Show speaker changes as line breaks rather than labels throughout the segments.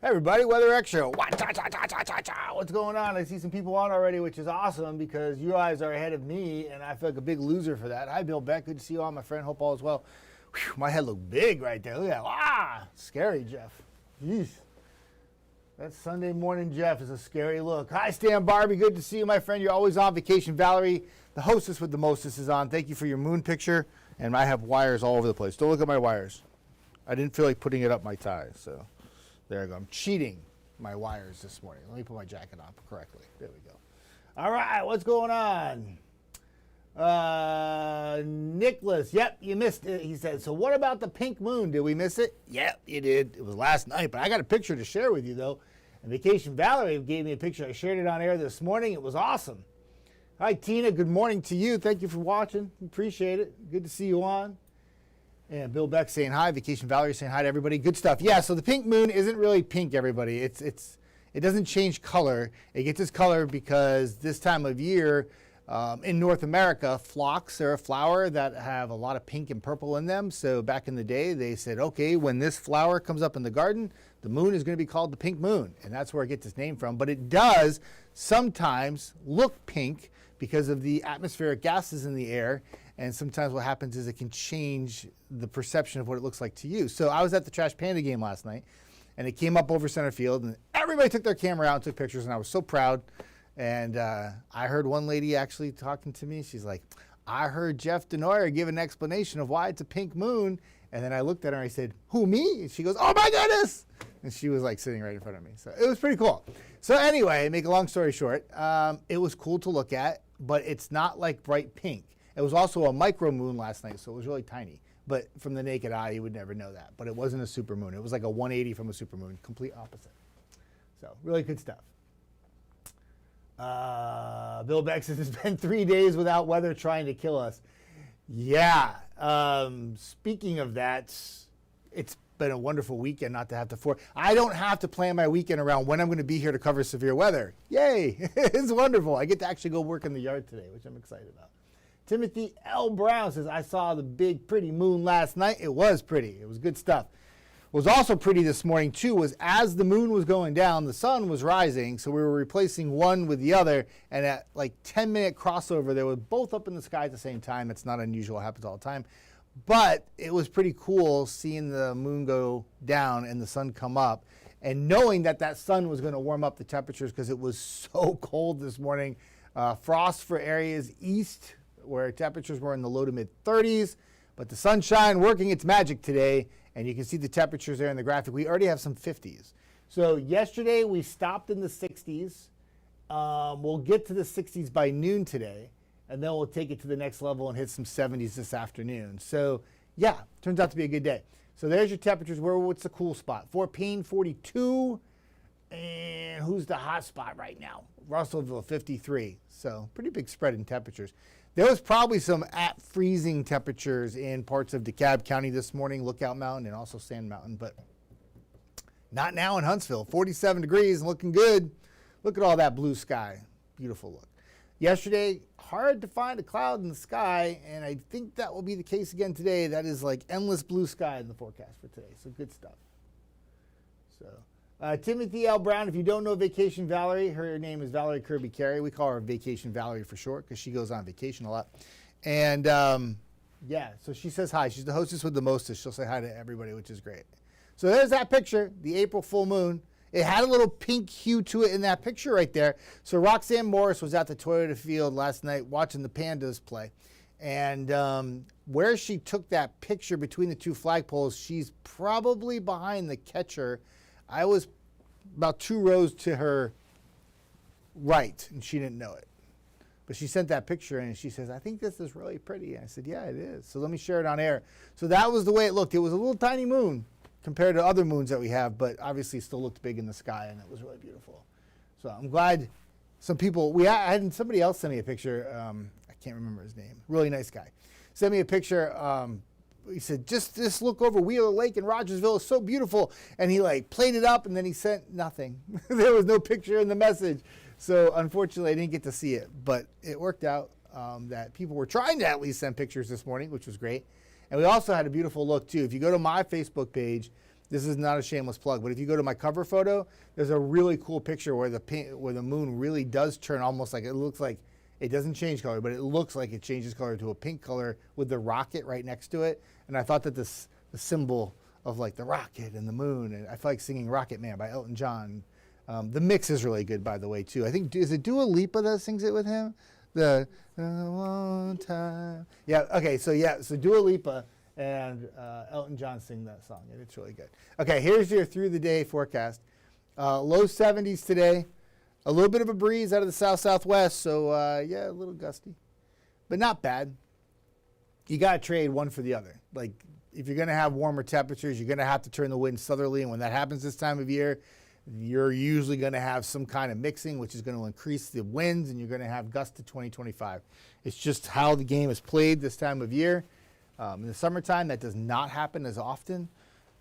Hey everybody, Weather Extra. What's going on? I see some people on already, which is awesome because you guys are ahead of me, and I feel like a big loser for that. Hi, Bill Beck. Good to see you all, my friend. Hope all is well. Whew, my head looked big right there. Look at that. Ah, scary, Jeff. Jeez. That Sunday morning Jeff is a scary look. Hi, Stan Barbie. Good to see you, my friend. You're always on vacation. Valerie, the hostess with the mostest, is on. Thank you for your moon picture. And I have wires all over the place. Don't look at my wires. I didn't feel like putting it up my tie, so there I go. I'm cheating my wires this morning. Let me put my jacket on correctly. There we go. All right, what's going on? Nicholas, yep, you missed it, he said. So what about the pink moon? Did we miss it? Yep, you did. It was last night, but I got a picture to share with you, though. And Vacation Valerie gave me a picture. I shared it on air this morning. It was awesome. Hi, Tina. Good morning to you. Thank you for watching. Appreciate it. Good to see you on. And Bill Beck saying hi. Vacation Valerie saying hi to everybody. Good stuff. Yeah, so the pink moon isn't really pink, everybody. It doesn't change color. It gets its color because this time of year in North America, phlox are a flower that have a lot of pink and purple in them. So back in the day, they said, okay, when this flower comes up in the garden, the moon is going to be called the pink moon. And that's where it gets its name from. But it does sometimes look pink because of the atmospheric gases in the air. And sometimes what happens is it can change the perception of what it looks like to you. So I was at the Trash Panda game last night, and it came up over center field, and everybody took their camera out and took pictures, and I was so proud. And I heard one lady actually talking to me. She's like, I heard Jeff Desnoyers give an explanation of why it's a pink moon. And then I looked at her and I said, who, me? And she goes, oh my goodness. And she was like sitting right in front of me. So it was pretty cool. So anyway, make a long story short, it was cool to look at, but it's not like bright pink. It was also a micro moon last night, so it was really tiny. But from the naked eye, you would never know that. But it wasn't a super moon. It was like a 180 from a super moon, complete opposite. So really good stuff. Bill Beck says it's been 3 days without weather trying to kill us. Yeah. Speaking of that, it's been a wonderful weekend not to have to I don't have to plan my weekend around when I'm going to be here to cover severe weather. Yay. It's wonderful. I get to actually go work in the yard today, which I'm excited about. Timothy L. Brown says, I saw the big pretty moon last night. It was pretty. It was good stuff. What was also pretty this morning, too, was as the moon was going down, the sun was rising, so we were replacing one with the other, and at like 10-minute crossover, they were both up in the sky at the same time. It's not unusual. It happens all the time. But it was pretty cool seeing the moon go down and the sun come up, and knowing that that sun was going to warm up the temperatures because it was so cold this morning. Frost for areas east, where temperatures were in the low to mid 30s, but the sunshine working its magic today, and you can see the temperatures there in the graphic. We already have some 50s. So yesterday we stopped in the 60s. We'll get to the 60s by noon today, and then we'll take it to the next level and hit some 70s this afternoon. So yeah, turns out to be a good day. So there's your temperatures. What's the cool spot? Fort Payne, 42. And who's the hot spot right now? Russellville, 53. So pretty big spread in temperatures. There was probably some at freezing temperatures in parts of DeKalb County this morning, Lookout Mountain and also Sand Mountain, but not now in Huntsville. 47 degrees and looking good. Look at all that blue sky. Beautiful look. Yesterday, hard to find a cloud in the sky, and I think that will be the case again today. That is like endless blue sky in the forecast for today, so good stuff. So. Timothy L. Brown, if you don't know Vacation Valerie, her name is Valerie Kirby Carey. We call her Vacation Valerie for short because she goes on vacation a lot. And yeah, so she says hi. She's the hostess with the mostest. She'll say hi to everybody, which is great. So there's that picture, the April full moon. It had a little pink hue to it in that picture right there. So Roxanne Morris was at the Toyota Field last night watching the Pandas play. And where she took that picture between the two flagpoles, she's probably behind the catcher. I was about 2 rows to her right, and she didn't know it. But she sent that picture in, and she says, I think this is really pretty. And I said, yeah, it is. So let me share it on air. So that was the way it looked. It was a little tiny moon compared to other moons that we have, but obviously still looked big in the sky, and it was really beautiful. So I'm glad some people, I had somebody else send me a picture. I can't remember his name. Really nice guy. Sent me a picture. He said, just look over Wheeler Lake in Rogersville. It's so beautiful. And he like played it up, and then he sent nothing. There was no picture in the message. So unfortunately, I didn't get to see it. But it worked out that people were trying to at least send pictures this morning, which was great. And we also had a beautiful look, too. If you go to my Facebook page, This is not a shameless plug, but if you go to my cover photo, there's a really cool picture where the moon really does turn almost like, it looks like it doesn't change color, but it looks like it changes color to a pink color with the rocket right next to it. And I thought that the symbol of like the rocket and the moon, and I feel like singing Rocket Man by Elton John. The mix is really good, by the way, too. I think, is it Dua Lipa that sings it with him? The one time. Yeah, okay, so Dua Lipa and Elton John sing that song, and it's really good. Okay, here's your through the day forecast. Low 70s today. A little bit of a breeze out of the south-southwest, so yeah, a little gusty, but not bad. You got to trade one for the other. Like, if you're going to have warmer temperatures, you're going to have to turn the wind southerly, and when that happens this time of year, you're usually going to have some kind of mixing, which is going to increase the winds, and you're going to have gusts to 20, 25. It's just how the game is played this time of year. In the summertime, that does not happen as often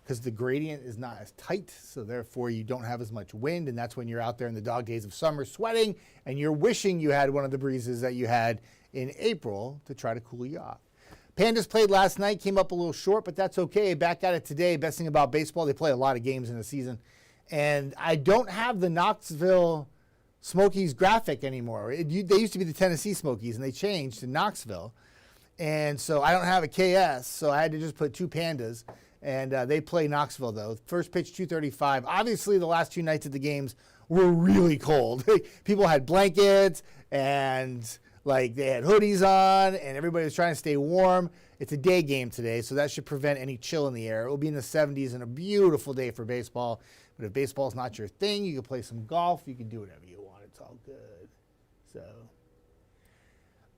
because the gradient is not as tight, so therefore you don't have as much wind, and that's when you're out there in the dog days of summer sweating, and you're wishing you had one of the breezes that you had in April to try to cool you off. Pandas played last night, came up a little short, but that's okay. Back at it today. Best thing about baseball, they play a lot of games in a season. And I don't have the Knoxville Smokies graphic anymore. They used to be the Tennessee Smokies, and they changed to Knoxville. And so I don't have a KS, so I had to just put two Pandas. And they play Knoxville, though. First pitch, 2:35. Obviously, the last two nights of the games were really cold. People had blankets, and like they had hoodies on, and everybody was trying to stay warm. It's a day game today, so that should prevent any chill in the air. It will be in the 70s and a beautiful day for baseball. But if baseball's not your thing, you can play some golf. You can do whatever you want. It's all good. So,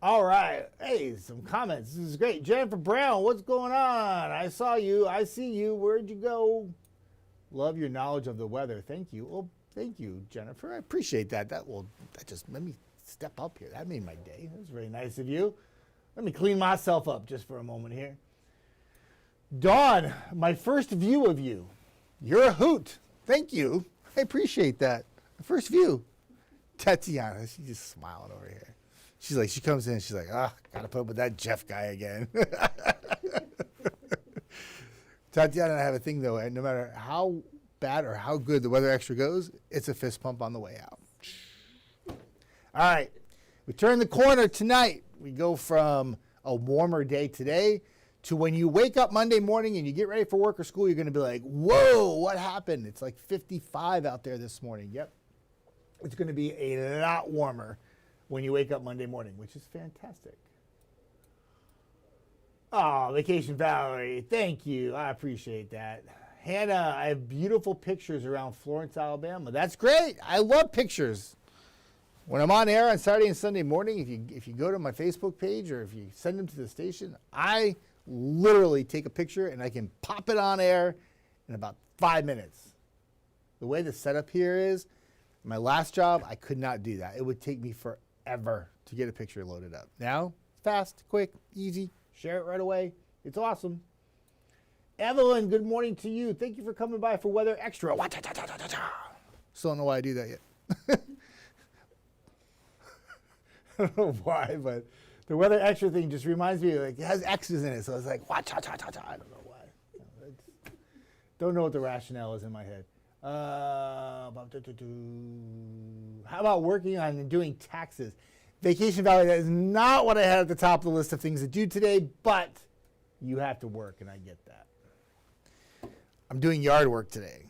all right. Hey, some comments. This is great. Jennifer Brown, what's going on? I saw you. I see you. Where'd you go? Love your knowledge of the weather. Thank you. Well, thank you, Jennifer. I appreciate that. That just let me step up here. That made my day. That was very nice of you. Let me clean myself up just for a moment here. Dawn, my first view of you. You're a hoot. Thank you. I appreciate that. The first view. Tatiana, she's just smiling over here. She's like, she comes in, she's like, gotta put up with that Jeff guy again. Tatiana and I have a thing though, and no matter how bad or how good the weather extra goes, it's a fist pump on the way out. All right, we turn the corner tonight. We go from a warmer day today to when you wake up Monday morning and you get ready for work or school, you're going to be like, whoa, what happened? It's like 55 out there this morning. Yep. It's going to be a lot warmer when you wake up Monday morning, which is fantastic. Oh, Vacation Valerie, thank you. I appreciate that. Hannah, I have beautiful pictures around Florence, Alabama. That's great. I love pictures. When I'm on air on Saturday and Sunday morning, if you go to my Facebook page or if you send them to the station, I literally take a picture and I can pop it on air in about 5 minutes. The way the setup here is, my last job, I could not do that. It would take me forever to get a picture loaded up. Now, fast, quick, easy, share it right away. It's awesome. Evelyn, good morning to you. Thank you for coming by for Weather Extra. Still don't know why I do that yet. I don't know why, but the Weather Extra thing just reminds me, like, it has X's in it, so it's like, I don't know why. Don't know what the rationale is in my head. How about working on doing taxes? Vacation Valley, that is not what I had at the top of the list of things to do today, but you have to work, and I get that. I'm doing yard work today.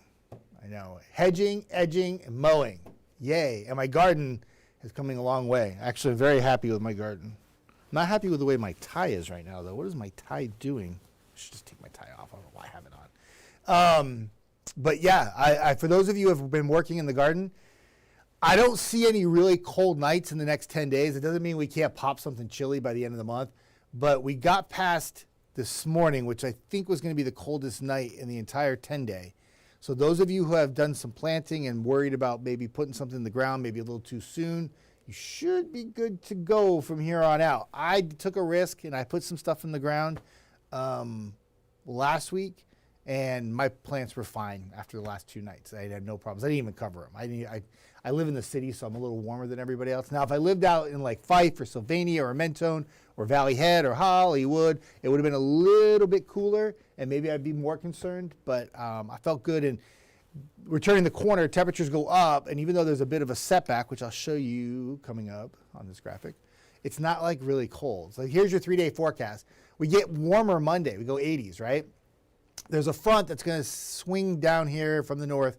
I know. Hedging, edging, and mowing. Yay. And my garden is coming a long way. Actually, I'm very happy with my garden. I'm not happy with the way my tie is right now, though. What is my tie doing? I should just take my tie off. I don't know why I have it on. But yeah, I for those of you who have been working in the garden, I don't see any really cold nights in the next 10 days. It doesn't mean we can't pop something chilly by the end of the month, but we got past this morning, which I think was going to be the coldest night in the entire 10-day. So those of you who have done some planting and worried about maybe putting something in the ground maybe a little too soon, you should be good to go from here on out. I took a risk and I put some stuff in the ground last week, And my plants were fine after the last 2 nights. I had no problems. I didn't even cover them. I live in the city, so I'm a little warmer than everybody else. Now, if I lived out in like Fife or Sylvania or Mentone or Valley Head or Hollywood, it would have been a little bit cooler, and maybe I'd be more concerned. But I felt good. And we're turning the corner, temperatures go up, and even though there's a bit of a setback, which I'll show you coming up on this graphic, it's not like really cold. So here's your 3-day forecast. We get warmer Monday. We go 80s, right? There's a front that's going to swing down here from the north,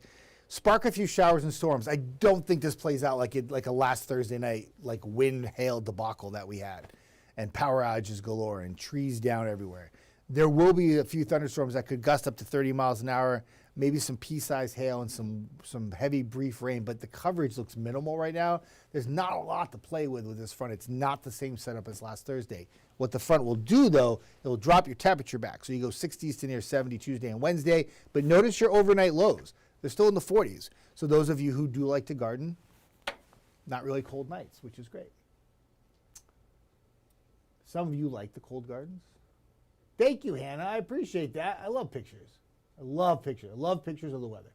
spark a few showers and storms. I don't think this plays out like a last Thursday night, like wind, hail debacle that we had, and power outages galore and trees down everywhere. There will be a few thunderstorms that could gust up to 30 miles an hour, maybe some pea-sized hail and some heavy brief rain, but the coverage looks minimal right now. There's not a lot to play with this front. It's not the same setup as last Thursday. What the front will do, though, it will drop your temperature back. So you go 60s to near 70 Tuesday and Wednesday, but notice your overnight lows. They're still in the 40s. So those of you who do like to garden, not really cold nights, which is great. Some of you like the cold gardens. Thank you, Hannah. I appreciate that. I love pictures. I love pictures. I love pictures of the weather.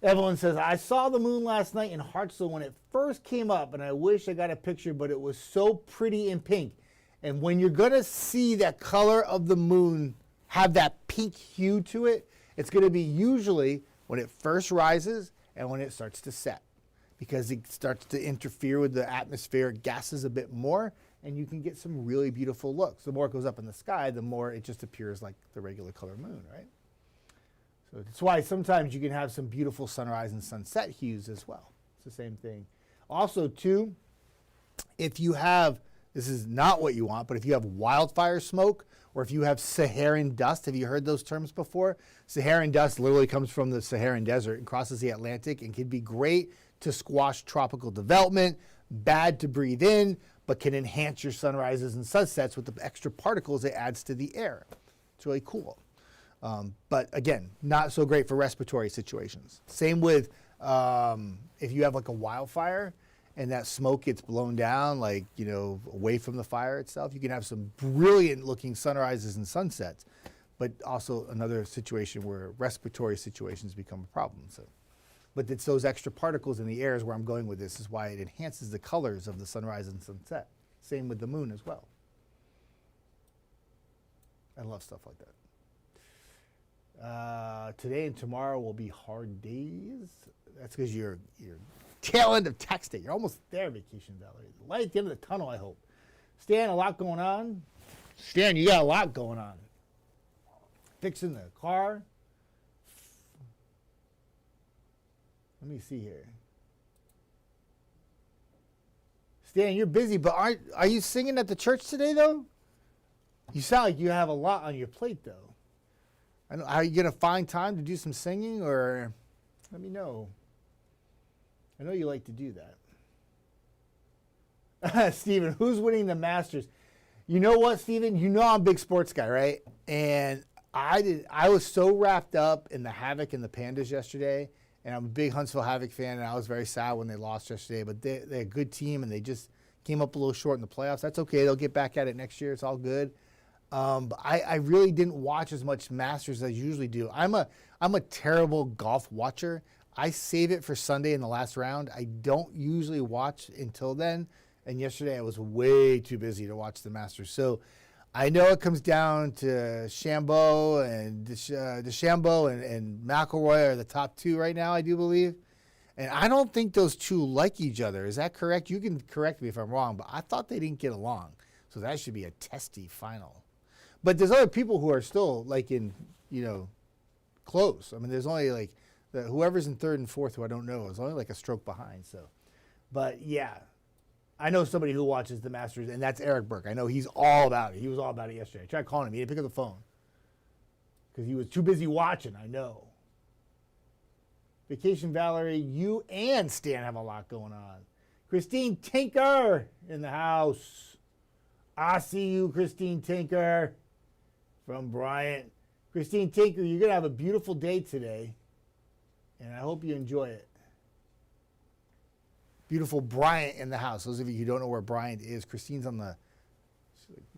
Evelyn says, I saw the moon last night in Hartselle when it first came up, and I wish I got a picture, but it was so pretty in pink. And when you're going to see that color of the moon have that pink hue to it, it's going to be usually when it first rises and when it starts to set, because it starts to interfere with the atmosphere, it gases a bit more, and you can get some really beautiful looks. The more it goes up in the sky, the more it just appears like the regular color moon, right? So that's why sometimes you can have some beautiful sunrise and sunset hues as well. It's the same thing. Also, too, if you have, this is not what you want, but if you have wildfire smoke or if you have Saharan dust, have you heard those terms before? Saharan dust literally comes from the Saharan desert and crosses the Atlantic and can be great to squash tropical development, bad to breathe in, but can enhance your sunrises and sunsets with the extra particles it adds to the air. It's really cool. But again, not so great for respiratory situations. Same with if you have like a wildfire and that smoke gets blown down, like, away from the fire itself, you can have some brilliant looking sunrises and sunsets, but also another situation where respiratory situations become a problem. So, but it's those extra particles in the air is where I'm going with this, is why it enhances the colors of the sunrise and sunset. Same with the moon as well. I love stuff like that. Today and tomorrow will be hard days. That's because you're tail end of tax day. You're almost there, Vacation Valerie. The light at the end of the tunnel, I hope. Stan, a lot going on. Stan, you got a lot going on. Fixing the car. Let me see here. Stan, you're busy, but are you singing at the church today, though? You sound like you have a lot on your plate, though. Are you going to find time to do some singing, or let me know? I know you like to do that. Steven, who's winning the Masters? You know what, Steven? You know I'm a big sports guy, right? And I was so wrapped up in the Havoc and the Pandas yesterday, and I'm a big Huntsville Havoc fan, and I was very sad when they lost yesterday, but they're a good team, and they just came up a little short in the playoffs. That's okay. They'll get back at it next year. It's all good. But I really didn't watch as much Masters as I usually do. I'm a terrible golf watcher. I save it for Sunday in the last round. I don't usually watch until then. And yesterday I was way too busy to watch the Masters. So I know it comes down to DeChambeau and McIlroy are the top two right now, I do believe. And I don't think those two like each other. Is that correct? You can correct me if I'm wrong, but I thought they didn't get along. So that should be a testy final. But there's other people who are still like in, close. I mean, there's only like whoever's in third and fourth, who I don't know, is only like a stroke behind. So, but yeah, I know somebody who watches the Masters, and that's Eric Burke. I know he's all about it. He was all about it yesterday. I tried calling him. He didn't pick up the phone because he was too busy watching. I know. Vacation Valerie, you and Stan have a lot going on. Christine Tinker in the house. I see you, Christine Tinker. From Bryant. Christine Tinker, you're going to have a beautiful day today, and I hope you enjoy it. Beautiful Bryant in the house. Those of you who don't know where Bryant is, Christine's on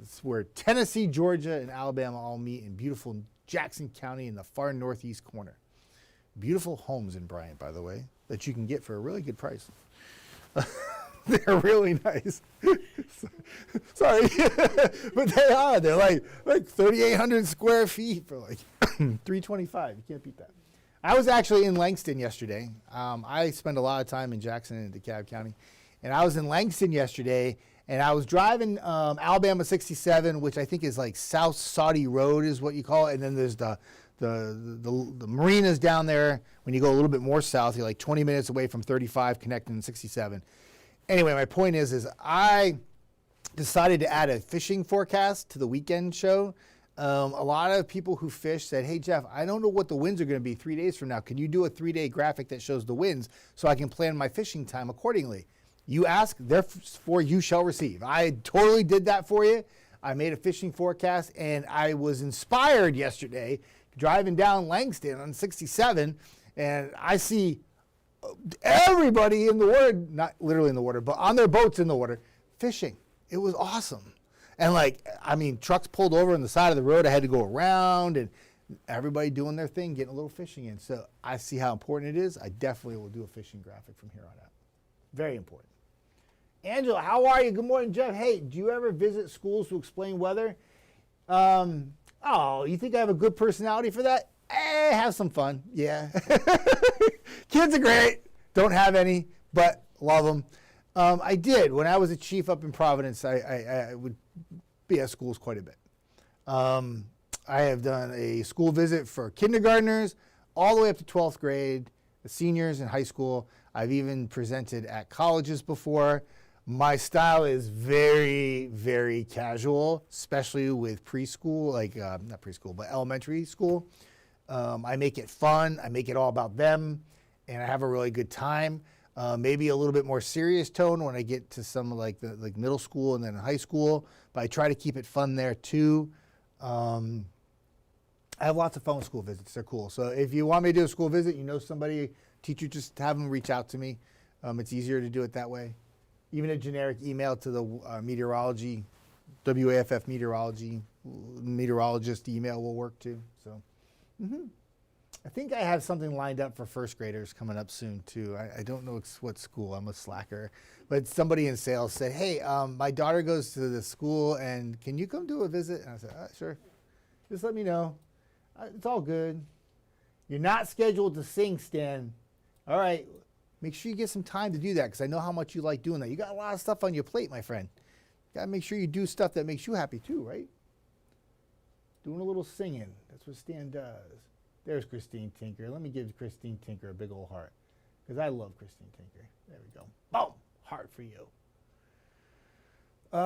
it's where Tennessee, Georgia, and Alabama all meet in beautiful Jackson County in the far northeast corner. Beautiful homes in Bryant, by the way, that you can get for a really good price. They're really nice. Sorry, but they are. They're like 3,800 square feet for like $325. You can't beat that. I was actually in Langston yesterday. I spend a lot of time in Jackson and DeKalb County, and I was in Langston yesterday, and I was driving Alabama 67, which I think is like South Saudi Road is what you call it, and then there's the marinas down there. When you go a little bit more south, you're like 20 minutes away from 35 connecting 67. Anyway, my point is I decided to add a fishing forecast to the weekend show. A lot of people who fish said, hey, Jeff, I don't know what the winds are going to be 3 days from now. Can you do a 3-day graphic that shows the winds so I can plan my fishing time accordingly? You ask, therefore you shall receive. I totally did that for you. I made a fishing forecast, and I was inspired yesterday driving down Langston on 67, and I see everybody in the water, not literally in the water, but on their boats in the water, fishing. It was awesome. And trucks pulled over on the side of the road. I had to go around, and everybody doing their thing, getting a little fishing in. So I see how important it is. I definitely will do a fishing graphic from here on out. Very important. Angela, how are you? Good morning, Jeff. Hey, do you ever visit schools to explain weather? You think I have a good personality for that? Have some fun. Yeah. Kids are great. Don't have any, but love them. I did. When I was a chief up in Providence, I would be at schools quite a bit. I have done a school visit for kindergartners all the way up to 12th grade, the seniors in high school. I've even presented at colleges before. My style is very, very casual, especially with preschool, not preschool, but elementary school. I make it fun. I make it all about them, and I have a really good time. Maybe a little bit more serious tone when I get to some like middle school and then high school, but I try to keep it fun there too. I have lots of fun with school visits. They're cool. So if you want me to do a school visit, somebody, teacher, just have them reach out to me. It's easier to do it that way. Even a generic email to the meteorology, WAFF meteorologist email will work too. So, I think I have something lined up for first graders coming up soon too. I don't know what school. I'm a slacker, but somebody in sales said, "Hey, my daughter goes to the school, and can you come do a visit?" And I said, "Sure. Just let me know. It's all good. You're not scheduled to sing, Stan. All right." Make sure you get some time to do that because I know how much you like doing that. You got a lot of stuff on your plate, my friend. You got to make sure you do stuff that makes you happy too, right? Doing a little singing. That's what Stan does. There's Christine Tinker. Let me give Christine Tinker a big old heart because I love Christine Tinker. There we go. Boom. Heart for you. I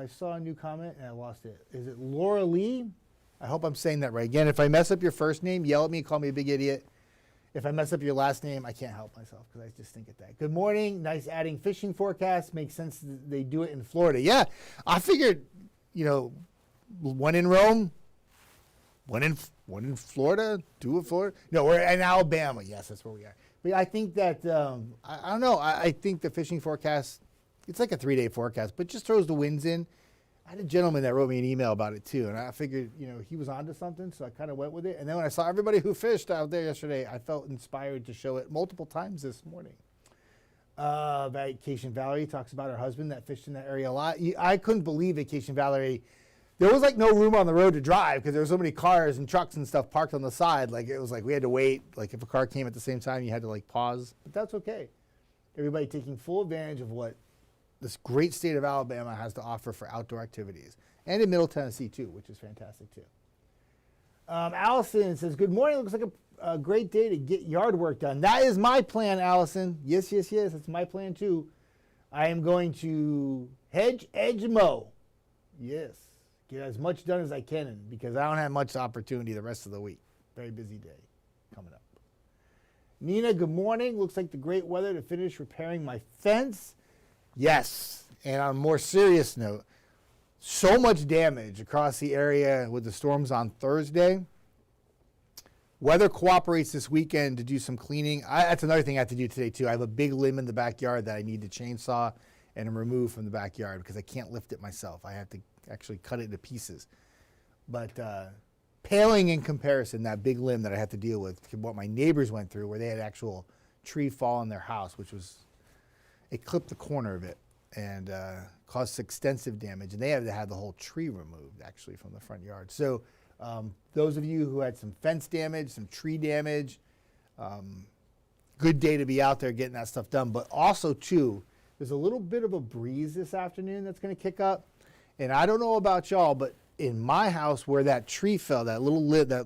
saw a new comment and I lost it. Is it Laura Lee? I hope I'm saying that right. Again, if I mess up your first name, yell at me, call me a big idiot. If I mess up your last name, I can't help myself because I just think at that. Good morning. Nice adding fishing forecast. Makes sense that they do it in Florida. Yeah, I figured, one in Rome, one in Florida, two in Florida. No, we're in Alabama. Yes, that's where we are. But I think that, I don't know. I think the fishing forecast, it's like a 3-day forecast, but just throws the winds in. I had a gentleman that wrote me an email about it too, and I figured, he was onto something, so I kind of went with it. And then when I saw everybody who fished out there yesterday, I felt inspired to show it multiple times this morning. Vacation Valerie talks about her husband that fished in that area a lot. I couldn't believe Vacation Valerie. There was no room on the road to drive because there were so many cars and trucks and stuff parked on the side. It was we had to wait. If a car came at the same time, you had to pause. But that's okay. Everybody taking full advantage of what this great state of Alabama has to offer for outdoor activities. And in Middle Tennessee, too, which is fantastic, too. Allison says, good morning. Looks like a great day to get yard work done. That is my plan, Allison. Yes. That's my plan, too. I am going to hedge, edge, mow. Yes. Get as much done as I can because I don't have much opportunity the rest of the week. Very busy day coming up. Nina, good morning. Looks like the great weather to finish repairing my fence. Yes, and on a more serious note, so much damage across the area with the storms on Thursday. Weather cooperates this weekend to do some cleaning. That's another thing I have to do today, too. I have a big limb in the backyard that I need to chainsaw and remove from the backyard because I can't lift it myself. I have to actually cut it into pieces. But paling in comparison, that big limb that I had to deal with, to what my neighbors went through, where they had actual tree fall on their house, which was, it clipped the corner of it and caused extensive damage. And they had to have the whole tree removed, actually, from the front yard. So those of you who had some fence damage, some tree damage, good day to be out there getting that stuff done. But also, too, there's a little bit of a breeze this afternoon that's going to kick up. And I don't know about y'all, but in my house where that tree fell, that little limb, that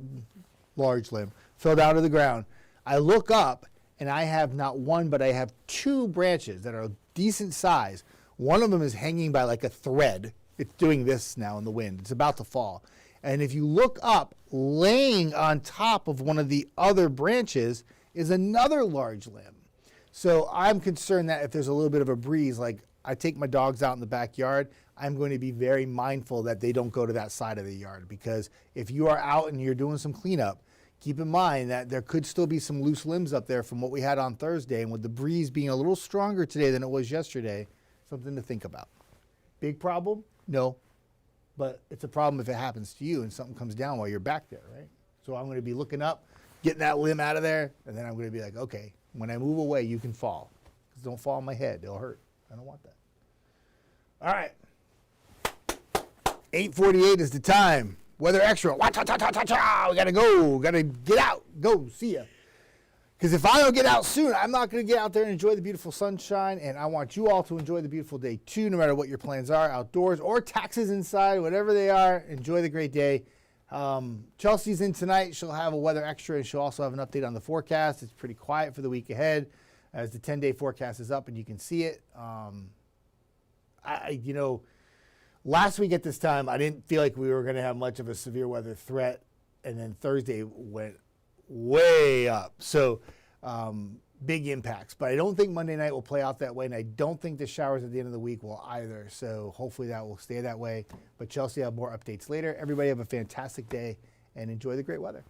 large limb, fell down to the ground, I look up and I have not one, but I have two branches that are decent size. One of them is hanging by like a thread. It's doing this now in the wind. It's about to fall. And if you look up, laying on top of one of the other branches is another large limb. So I'm concerned that if there's a little bit of a breeze, like I take my dogs out in the backyard, I'm going to be very mindful that they don't go to that side of the yard, because if you are out and you're doing some cleanup, keep in mind that there could still be some loose limbs up there from what we had on Thursday, and with the breeze being a little stronger today than it was yesterday, something to think about. Big problem? No, but it's a problem if it happens to you and something comes down while you're back there, right? So I'm going to be looking up, getting that limb out of there, and then I'm going to be like, okay, when I move away, you can fall. Because don't fall on my head. It'll hurt. I don't want that. All right. 8:48 is the time. Weather extra. We got to go. Got to get out. Go. See ya. Because if I don't get out soon, I'm not going to get out there and enjoy the beautiful sunshine. And I want you all to enjoy the beautiful day, too, no matter what your plans are, outdoors or taxes inside, whatever they are. Enjoy the great day. Chelsea's in tonight. She'll have a weather extra, and she'll also have an update on the forecast. It's pretty quiet for the week ahead as the 10-day forecast is up and you can see it. Last week at this time, I didn't feel like we were going to have much of a severe weather threat, and then Thursday went way up. So big impacts. But I don't think Monday night will play out that way, and I don't think the showers at the end of the week will either. So hopefully that will stay that way. But Chelsea will have more updates later. Everybody have a fantastic day and enjoy the great weather.